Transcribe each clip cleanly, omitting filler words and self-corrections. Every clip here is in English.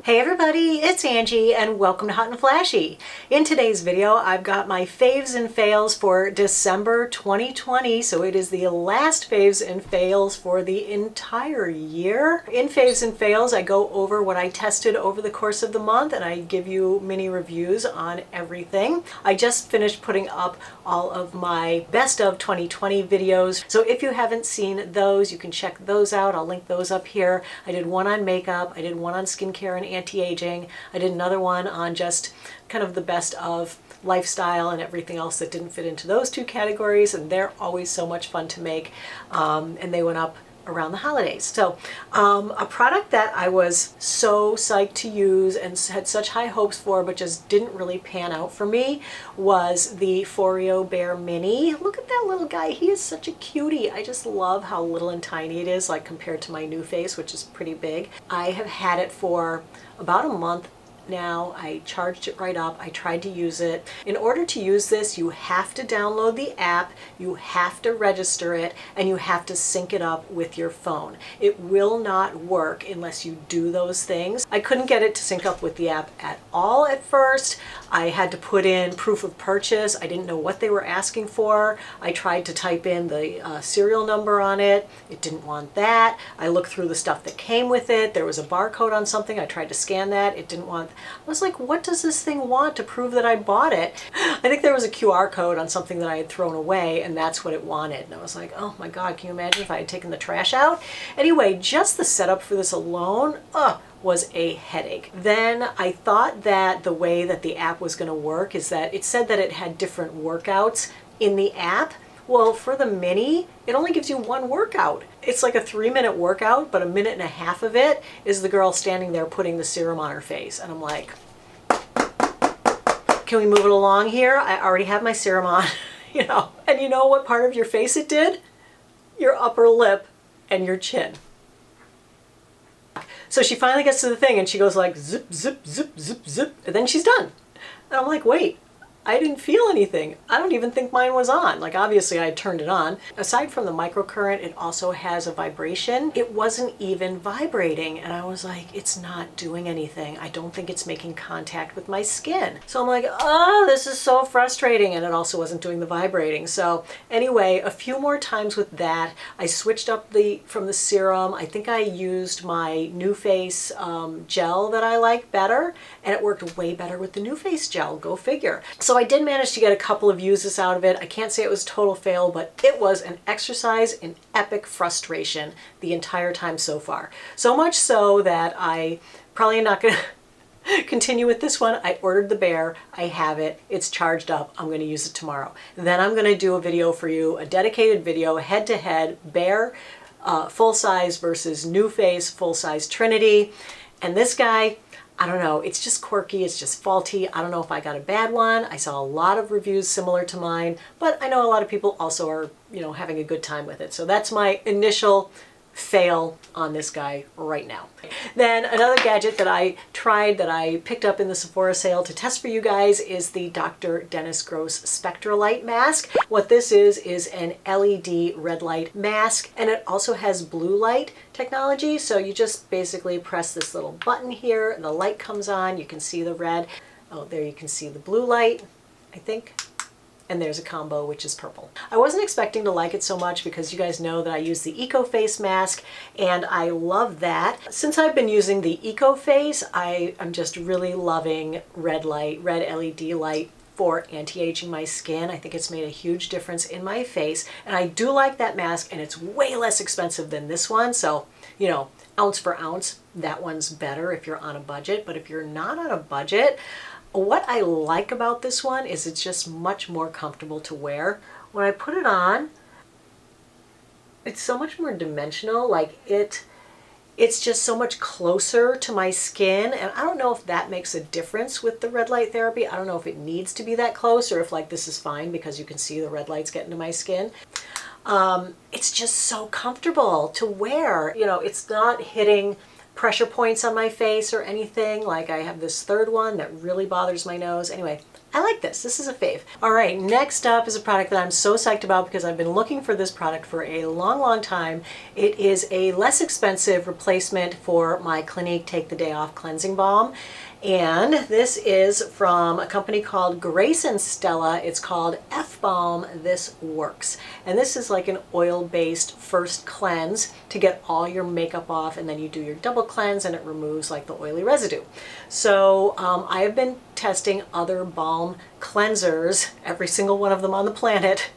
Hey everybody, it's Angie and welcome to Hot and Flashy. In today's video, I've got my faves and fails for December 2020. So it is the last faves and fails for the entire year. In faves and fails, I go over what I tested over the course of the month and I give you mini reviews on everything. I just finished putting up all of my best of 2020 videos. So if you haven't seen those, you can check those out. I'll link those up here. I did one on makeup, I did one on skincare and anti-aging. I did another one on just kind of the best of lifestyle and everything else that didn't fit into those two categories, and they're always so much fun to make, and they went up around the holidays. So a product that I was so psyched to use and had such high hopes for but just didn't really pan out for me was the Foreo Bear Mini. Look at that little guy. He is such a cutie. I just love how little and tiny it is, like compared to my new face, which is pretty big. I have had it for about a month now. I charged it right up. I tried to use it. In order to use this, you have to download the app, you have to register it, and you have to sync it up with your phone. It will not work unless you do those things. I couldn't get it to sync up with the app at all at first. I had to put in proof of purchase. I didn't know what they were asking for. I tried to type in the serial number on it. It didn't want that. I looked through the stuff that came with it. There was a barcode on something. I tried to scan that. It didn't want. I was like, what does this thing want to prove that I bought it? I think there was a QR code on something that I had thrown away, and that's what it wanted. And I was like, oh my God, can you imagine if I had taken the trash out? Anyway, just the setup for this alone, was a headache. Then I thought that the way that the app was going to work is that it said that it had different workouts in the app. Well, for the Mini, it only gives you one workout. It's like a 3-minute workout, but a minute and a half of it is the girl standing there putting the serum on her face. And I'm like, can we move it along here? I already have my serum on, And you know what part of your face it did? Your upper lip and your chin. So she finally gets to the thing and she goes like zip, zip, zip, zip, zip, and then she's done. And I'm like, wait, I didn't feel anything. I don't even think mine was on. Like, obviously I had turned it on. Aside from the microcurrent, it also has a vibration. It wasn't even vibrating. And I was like, it's not doing anything. I don't think it's making contact with my skin. So I'm like, oh, this is so frustrating. And it also wasn't doing the vibrating. So anyway, a few more times with that, I switched up from the serum. I think I used my New Face gel that I like better. And it worked way better with the New Face gel. Go figure. So I did manage to get a couple of uses out of it. I can't say it was a total fail, but it was an exercise in epic frustration the entire time so far. So much so that I probably am not going to continue with this one. I ordered the Bear. I have it. It's charged up. I'm going to use it tomorrow. Then I'm going to do a video for you, a dedicated video, head-to-head, Bear full size versus New Face full size Trinity. And this guy, I don't know, it's just quirky, it's just faulty. I don't know if I got a bad one. I saw a lot of reviews similar to mine, but I know a lot of people also are, having a good time with it. So that's my initial fail on this guy right now. Then another gadget that I tried that I picked up in the Sephora sale to test for you guys is the Dr. Dennis Gross Spectralight Mask. What this is an LED red light mask, and it also has blue light technology. So you just basically press this little button here, and the light comes on. You can see the red. Oh, there you can see the blue light, I think. And there's a combo, which is purple. I wasn't expecting to like it so much because you guys know that I use the Eco Face mask and I love that. Since I've been using the Eco Face, I'm just really loving red LED light for anti-aging my skin. I think it's made a huge difference in my face. And I do like that mask, and it's way less expensive than this one. So, ounce for ounce, that one's better if you're on a budget. But if you're not on a budget, what I like about this one is it's just much more comfortable to wear. When I put it on, it's so much more dimensional. Like it's just so much closer to my skin. And I don't know if that makes a difference with the red light therapy. I don't know if it needs to be that close or if like this is fine because you can see the red lights get into my skin. It's just so comfortable to wear. It's not hitting pressure points on my face or anything. Like I have this third one that really bothers my nose. Anyway, I like this. This is a fave. All right, next up is a product that I'm so psyched about because I've been looking for this product for a long, long time. It is a less expensive replacement for my Clinique Take the Day Off Cleansing Balm. And this is from a company called Grace and Stella. It's called F-Balm This Works. And this is like an oil-based first cleanse to get all your makeup off, and then you do your double cleanse and it removes like the oily residue. So I have been testing other balm cleansers, every single one of them on the planet,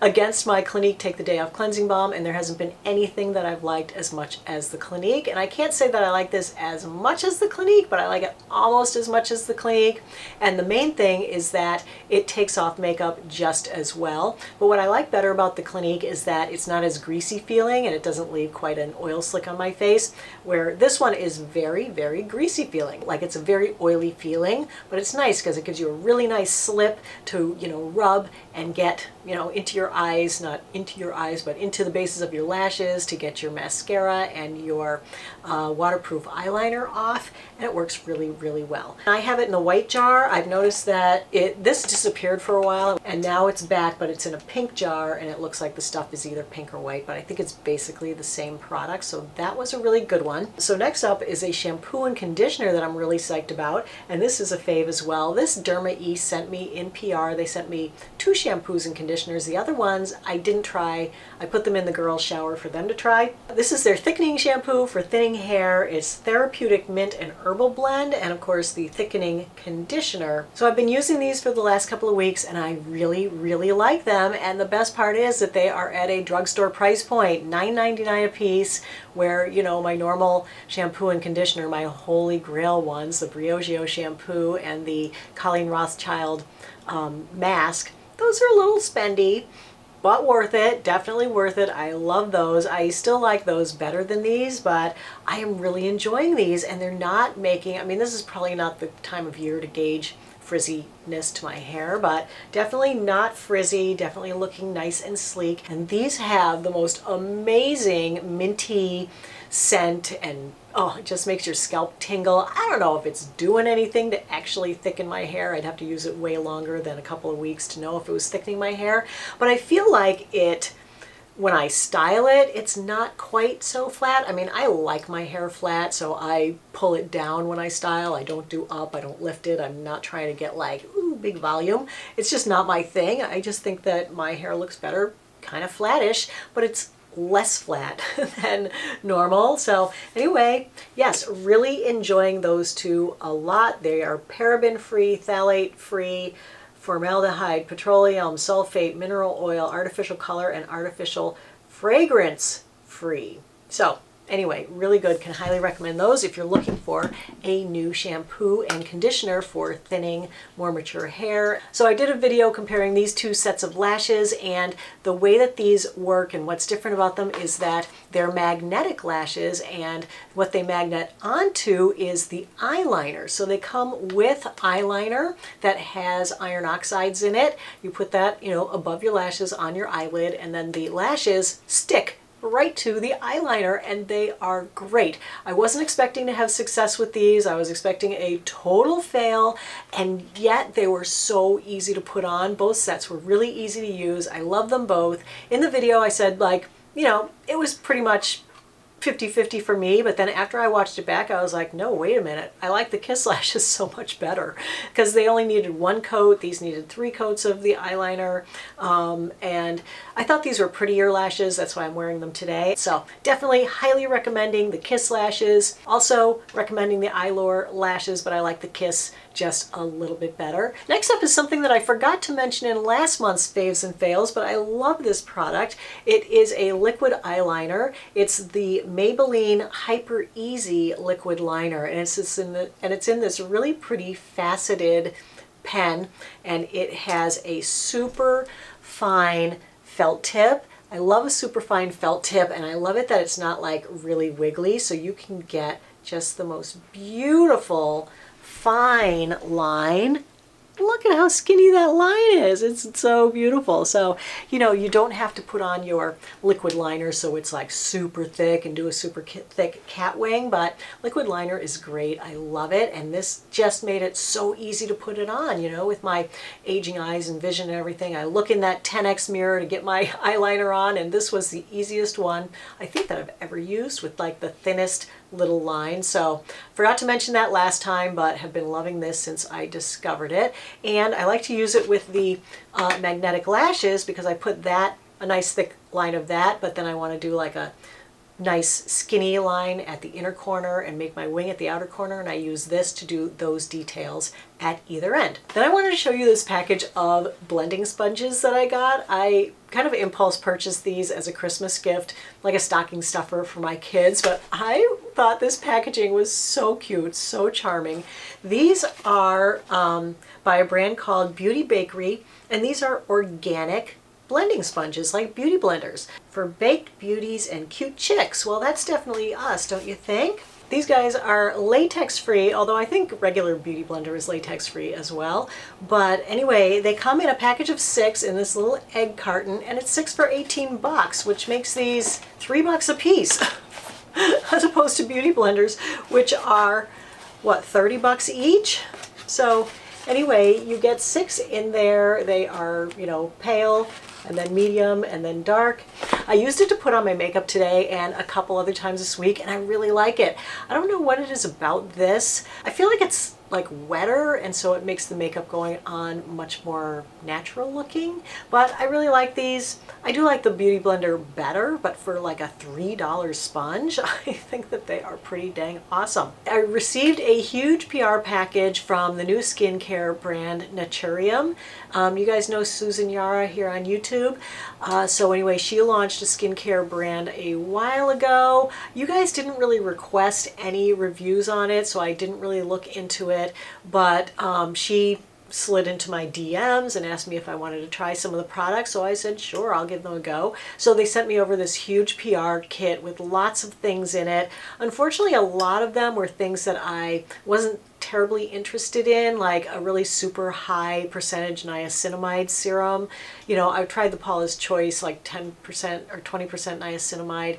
against my Clinique Take the Day Off Cleansing Balm, and there hasn't been anything that I've liked as much as the Clinique. And I can't say that I like this as much as the Clinique, but I like it almost as much as the Clinique. And the main thing is that it takes off makeup just as well. But what I like better about the Clinique is that it's not as greasy feeling and it doesn't leave quite an oil slick on my face, where this one is very, very greasy feeling. Like it's a very oily feeling, but it's nice because it gives you a really nice slip to, you know, rub and get, you know, into your eyes, not into your eyes, but into the bases of your lashes to get your mascara and your waterproof eyeliner off, and it works really, really well. I have it in the white jar. I've noticed that this disappeared for a while and now it's back, but it's in a pink jar and it looks like the stuff is either pink or white, but I think it's basically the same product, so that was a really good one. So next up is a shampoo and conditioner that I'm really psyched about, and this is a fave as well. This Derma E sent me in PR. They sent me 2 shampoos and conditioners. The other ones I didn't try. I put them in the girls' shower for them to try. This is their thickening shampoo for thinning hair. It's therapeutic mint and herbal blend, and of course the thickening conditioner. So I've been using these for the last couple of weeks and I really, really like them, and the best part is that they are at a drugstore price point, $9.99 a piece, where, you know, my normal shampoo and conditioner, my holy grail ones, the Briogeo shampoo and the Colleen Rothschild mask, those are a little spendy, but worth it, definitely worth it. I love those. I still like those better than these, but I am really enjoying these, and they're not making, I mean, this is probably not the time of year to gauge frizziness to my hair, but definitely not frizzy, definitely looking nice and sleek. And these have the most amazing minty scent, and oh, it just makes your scalp tingle. I don't know if it's doing anything to actually thicken my hair. I'd have to use it way longer than a couple of weeks to know if it was thickening my hair, but I feel like it, when I style it, it's not quite so flat. I mean, I like my hair flat, so I pull it down when I style. I don't do up, I don't lift it. I'm not trying to get like, ooh, big volume. It's just not my thing. I just think that my hair looks better kind of flattish, but it's less flat than normal. So anyway, yes, really enjoying those two a lot. They are paraben free, phthalate free, formaldehyde, petroleum, sulfate, mineral oil, artificial color, and artificial fragrance free. So anyway, really good. Can highly recommend those if you're looking for a new shampoo and conditioner for thinning more mature hair. So I did a video comparing these 2 sets of lashes, and the way that these work and what's different about them is that they're magnetic lashes, and what they magnet onto is the eyeliner. So they come with eyeliner that has iron oxides in it. You put that, you know, above your lashes on your eyelid, and then the lashes stick right to the eyeliner, and they are great. I wasn't expecting to have success with these. I was expecting a total fail, and yet they were so easy to put on. Both sets were really easy to use. I love them both. In the video I said, like, you know, it was pretty much 50-50 for me, but then after I watched it back, I was like, no, wait a minute. I like the Kiss lashes so much better because they only needed 1 coat. These needed 3 coats of the eyeliner, and I thought these were prettier lashes. That's why I'm wearing them today. So definitely highly recommending the Kiss lashes. Also recommending the Eylure lashes, but I like the Kiss just a little bit better. Next up is something that I forgot to mention in last month's Faves and Fails, but I love this product. It is a liquid eyeliner. It's the Maybelline Hyper Easy liquid liner, and it's in this really pretty faceted pen, and it has a super fine felt tip. I love a super fine felt tip, and I love it that it's not like really wiggly, so you can get just the most beautiful fine line look at how skinny that line is. It's so beautiful. So, you know, you don't have to put on your liquid liner so it's like super thick and do a super thick cat wing, but liquid liner is great. I love it. And this just made it so easy to put it on, you know, with my aging eyes and vision and everything. I look in that 10x mirror to get my eyeliner on, and this was the easiest one I think that I've ever used, with like the thinnest little line. So forgot to mention that last time, but have been loving this since I discovered it. And I like to use it with the magnetic lashes because I put that, a nice thick line of that, but then I want to do like a nice skinny line at the inner corner and make my wing at the outer corner, and I use this to do those details at either end. Then I wanted to show you this package of blending sponges that I got. I kind of impulse purchased these as a Christmas gift, like a stocking stuffer for my kids, but I thought this packaging was so cute, so charming. These are by a brand called Beauty Bakery, and these are organic blending sponges, like beauty blenders for baked beauties and cute chicks. Well, that's definitely us, don't you think? These guys are latex free, although I think regular beauty blender is latex free as well. But anyway, they come in a package of 6 in this little egg carton, and it's 6 for 18 bucks, which makes these $3 a piece as opposed to beauty blenders, which are what, 30 bucks each? So anyway, you get 6 in there. They are, you know, pale, and then medium, and then dark. I used it to put on my makeup today and a couple other times this week, and I really like it. I don't know what it is about this. I feel like it's like wetter, and so it makes the makeup going on much more natural looking, but I really like these. I do like the Beauty Blender better, but for like a $3 sponge, I think that they are pretty dang awesome. I received a huge PR package from the new skincare brand Naturium. You guys know Susan Yara here on YouTube. So anyway, she launched a skincare brand a while ago. You guys didn't really request any reviews on it, so I didn't really look into it, but she slid into my DMs and asked me if I wanted to try some of the products, so I said sure, I'll give them a go. So they sent me over this huge PR kit with lots of things in it. Unfortunately, a lot of them were things that I wasn't terribly interested in, like a really super high percentage niacinamide serum. You know, I've tried the Paula's Choice, like 10% or 20% niacinamide,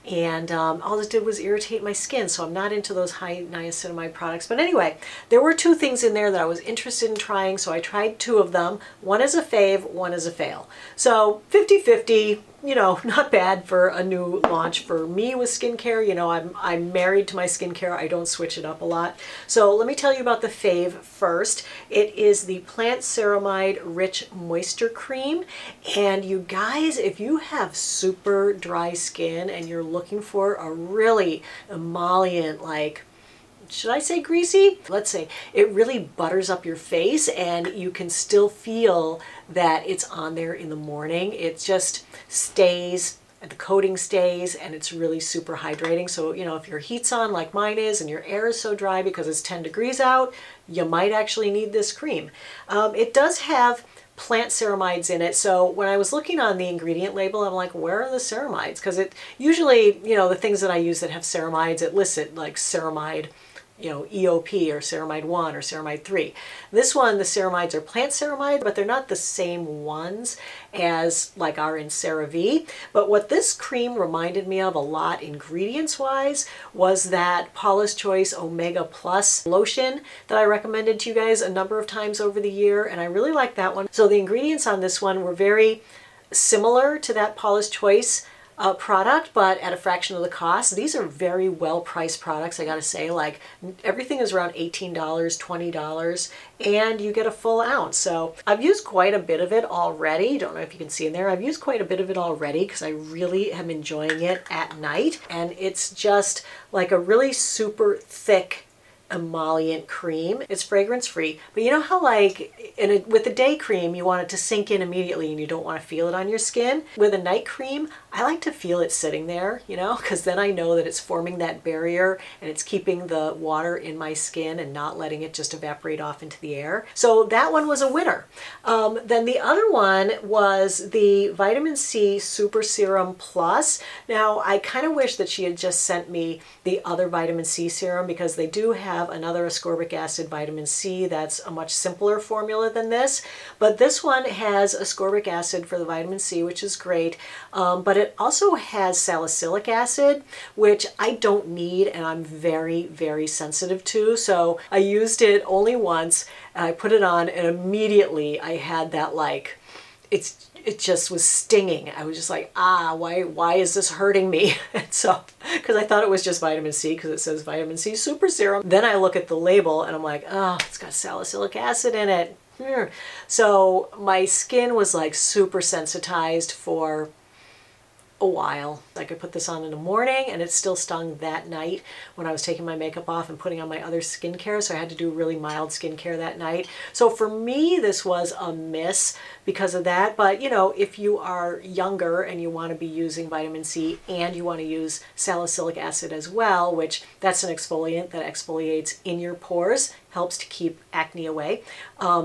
and all it did was irritate my skin, so I'm not into those high niacinamide products. But anyway, there were 2 things in there that I was interested in trying, so I tried 2 of them. One is a fave, one is a fail. So 50-50, you know, not bad for a new launch for me with skincare. You know, I'm married to my skincare. I don't switch it up a lot. So let me tell you about the fave first. It is the Plant Ceramide Rich Moisture Cream. And you guys, if you have super dry skin and you're looking for a really emollient, like, should I say greasy? Let's say it really butters up your face and you can still feel that it's on there in the morning. It just stays, the coating stays, and it's really super hydrating. So, you know, if your heat's on like mine is and your air is so dry because it's 10 degrees out, you might actually need this cream. It does have plant ceramides in it. So when I was looking on the ingredient label, I'm like, where are the ceramides? Because it usually, you know, the things that I use that have ceramides, it lists it like ceramide, you know, EOP or ceramide 1 or ceramide 3. This one, the ceramides are plant ceramide, but they're not the same ones as like are in CeraVe. But what this cream reminded me of a lot ingredients wise was that Paula's Choice Omega Plus lotion that I recommended to you guys a number of times over the year, and I really like that one. So the ingredients on this one were very similar to that Paula's Choice product, but at a fraction of the cost. These are very well priced products, I gotta say. Like, everything is around $18, $20, and you get a full ounce. So I've used quite a bit of it already. Don't know if you can see in there. I've used quite a bit of it already because I really am enjoying it at night, and it's just like a really super thick emollient cream. It's fragrance free, but you know how like with a day cream you want it to sink in immediately and you don't want to feel it on your skin? With a night cream, I like to feel it sitting there, you know, because then I know that it's forming that barrier and it's keeping the water in my skin and not letting it just evaporate off into the air. So that one was a winner. Then the other one was the Vitamin C Super Serum Plus. Now I kind of wish that she had just sent me the other vitamin C serum because they do have have another ascorbic acid vitamin C that's a much simpler formula than this, but this one has ascorbic acid for the vitamin C, which is great, but it also has salicylic acid, which I don't need and I'm very, very sensitive to. So I used it only once, and I put it on, and immediately I had that like, it just was stinging. I was just like, why is this hurting me? And so, because I thought it was just vitamin C, because it says vitamin C super serum. Then I look at the label and I'm like, oh, it's got salicylic acid in it. So my skin was like super sensitized for a while. I could put this on in the morning and it still stung that night when I was taking my makeup off and putting on my other skincare, so I had to do really mild skincare that night. So for me, this was a miss because of that. But you know, if you are younger and you want to be using vitamin C and you want to use salicylic acid as well, which that's an exfoliant that exfoliates in your pores, helps to keep acne away.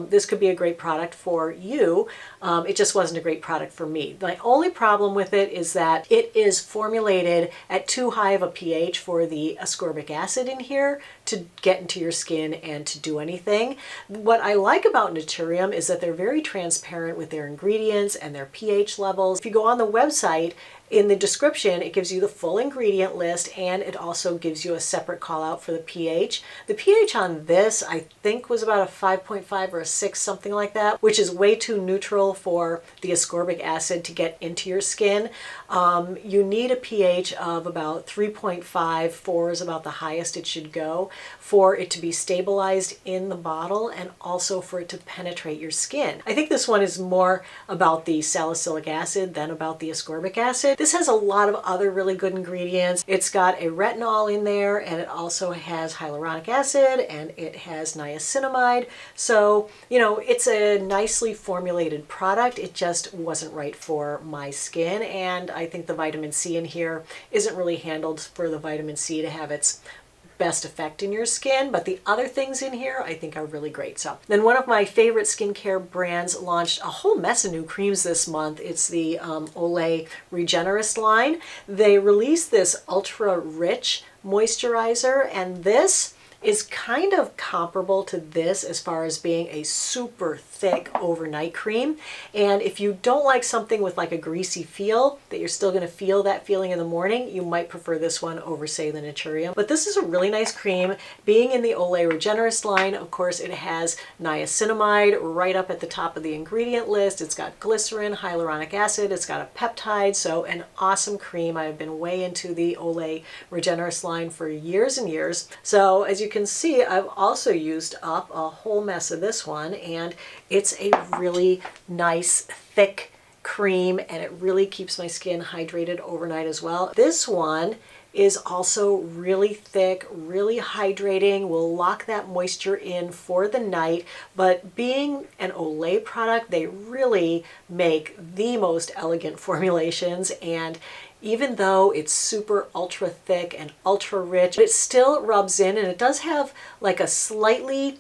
This could be a great product for you. It just wasn't a great product for me. My only problem with it is that it is formulated at too high of a pH for the ascorbic acid in here to get into your skin and to do anything. What I like about Naturium is that they're very transparent with their ingredients and their pH levels. If you go on the website, in the description, it gives you the full ingredient list, and it also gives you a separate call out for the pH. The pH on this, I think, was about a 5.5 or a 6, something like that, which is way too neutral for the ascorbic acid to get into your skin. You need a pH of about 3.5, 4 is about the highest it should go for it to be stabilized in the bottle and also for it to penetrate your skin. I think this one is more about the salicylic acid than about the ascorbic acid. This has a lot of other really good ingredients. It's got a retinol in there, and it also has hyaluronic acid, and it has niacinamide. So, you know, it's a nicely formulated product. It just wasn't right for my skin, and I think the vitamin C in here isn't really handled for the vitamin C to have its best effect in your skin, but the other things in here I think are really great. So then one of my favorite skincare brands launched a whole mess of new creams this month. It's the Olay Regenerist line. They released this ultra rich moisturizer, and this is kind of comparable to this as far as being a super thick overnight cream. And if you don't like something with like a greasy feel, that you're still going to feel that feeling in the morning, you might prefer this one over, say, the Naturium. But this is a really nice cream. Being in the Olay Regenerist line, of course, it has niacinamide right up at the top of the ingredient list. It's got glycerin, hyaluronic acid, it's got a peptide, so an awesome cream. I've been way into the Olay Regenerist line for years and years. So as you can see, I've also used up a whole mess of this one, and it's a really nice thick cream, and it really keeps my skin hydrated overnight as well. This one is also really thick, really hydrating, will lock that moisture in for the night, but being an Olay product, they really make the most elegant formulations, and even though it's super ultra thick and ultra rich, it still rubs in, and it does have like a slightly,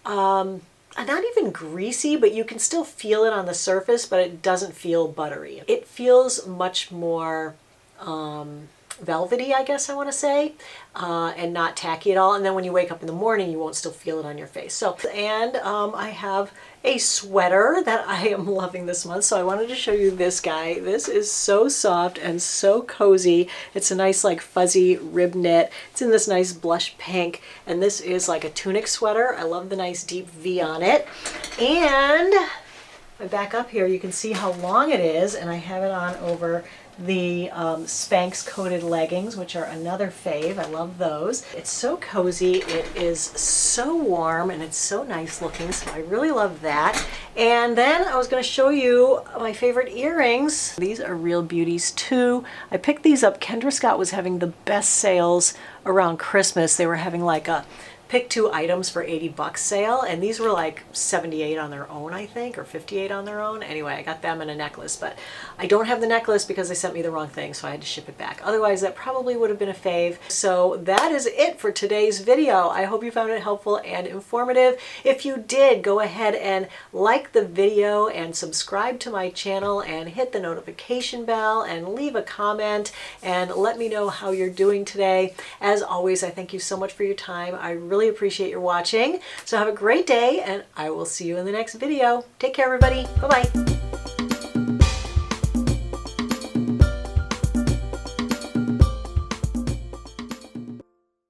not even greasy, but you can still feel it on the surface, but it doesn't feel buttery. It feels much more velvety, I guess I want to say, and not tacky at all. And then when you wake up in the morning, you won't still feel it on your face. So, and I have a sweater that I am loving this month, so I wanted to show you this guy. This is so soft and so cozy. It's a nice like fuzzy rib knit. It's in this nice blush pink, and this is like a tunic sweater. I love the nice deep V on it. And if I back up here, you can see how long it is, and I have it on over the Spanx coated leggings, which are another fave. I love those. It's so cozy, it is so warm, and it's so nice looking, so I really love that. And then I was going to show you my favorite earrings. These are real beauties too. I picked these up. Kendra Scott was having the best sales around Christmas. They were having like a pick 2 items for $80 sale, and these were like 78 on their own, I think, or 58 on their own. Anyway, I got them in a necklace, but I don't have the necklace because they sent me the wrong thing, so I had to ship it back. Otherwise, that probably would have been a fave. So that is it for today's video. I hope you found it helpful and informative. If you did, go ahead and like the video and subscribe to my channel and hit the notification bell and leave a comment and let me know how you're doing today. As always, I thank you so much for your time. I really really appreciate your watching. So have a great day, and I will see you in the next video. Take care, everybody. Bye-bye.